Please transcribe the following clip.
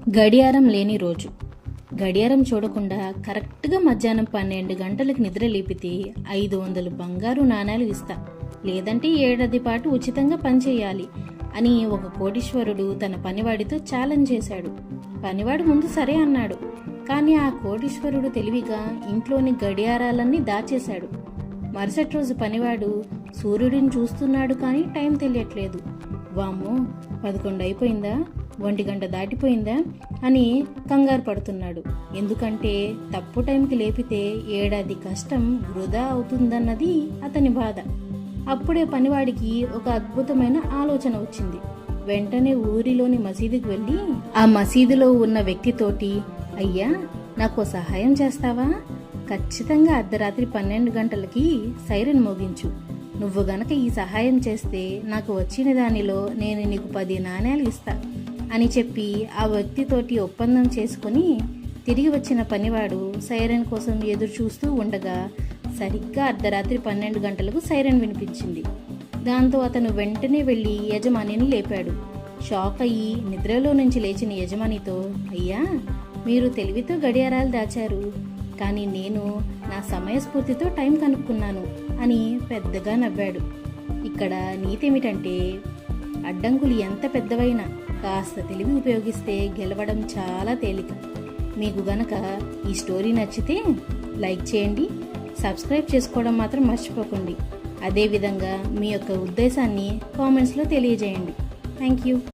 గడియారం లేని రోజు. గడియారం చూడకుండా కరెక్ట్గా మధ్యాహ్నం 12 గంటలకు నిద్ర లేపితే 500 బంగారు నాణేలు ఇస్తా, లేదంటే ఏడాది పాటు ఉచితంగా పనిచేయాలి అని ఒక కోటీశ్వరుడు తన పనివాడితో ఛాలెంజ్ చేశాడు. పనివాడు ముందు సరే అన్నాడు. కానీ ఆ కోటీశ్వరుడు తెలివిగా ఇంట్లోని గడియారాలన్నీ దాచేశాడు. మరుసటి రోజు పనివాడు సూర్యుడిని చూస్తున్నాడు, కానీ టైం తెలియట్లేదు. వామ్మో, 11 అయిపోయిందా, 1 గంట దాటిపోయిందా అని కంగారు పడుతున్నాడు. ఎందుకంటే తప్పు టైంకి లేపితే ఏడాది కష్టం వృధా అవుతుందన్నది అతని బాధ. అప్పుడే పనివాడికి ఒక అద్భుతమైన ఆలోచన వచ్చింది. వెంటనే ఊరిలోని మసీదుకి వెళ్ళి ఆ మసీదులో ఉన్న వ్యక్తితోటి, అయ్యా, నాకు సహాయం చేస్తావా? ఖచ్చితంగా అర్ధరాత్రి 12 గంటలకి సైరన్ మోగించు. నువ్వు గనక ఈ సహాయం చేస్తే నాకు వచ్చిన దానిలో నేను నీకు 10 నాణేలు ఇస్తా అని చెప్పి ఆ వ్యక్తితోటి ఒప్పందం చేసుకుని తిరిగి వచ్చిన పనివాడు సైరన్ కోసం ఎదురు చూస్తూ ఉండగా సరిగ్గా అర్ధరాత్రి 12 గంటలకు సైరన్ వినిపించింది. దాంతో అతను వెంటనే వెళ్ళి యజమానిని లేపాడు. షాక్ అయ్యి నిద్రలో నుంచి లేచిన యజమానితో, అయ్యా, మీరు తెలివితో గడియారాలు దాచారు, కానీ నేను నా సమయస్ఫూర్తితో టైం కనుక్కున్నాను అని పెద్దగా నవ్వాడు. ఇక్కడ నీతి ఏమిటంటే, అడ్డంకులు ఎంత పెద్దవైనా కాస్త తెలివి ఉపయోగిస్తే గెలవడం చాలా తేలిక. మీకు గనక ఈ స్టోరీ నచ్చితే లైక్ చేయండి, సబ్స్క్రైబ్ చేసుకోవడం మాత్రం మర్చిపోకండి. అదేవిధంగా మీ యొక్క ఉద్దేశాన్ని కామెంట్స్లో తెలియజేయండి. Thank you.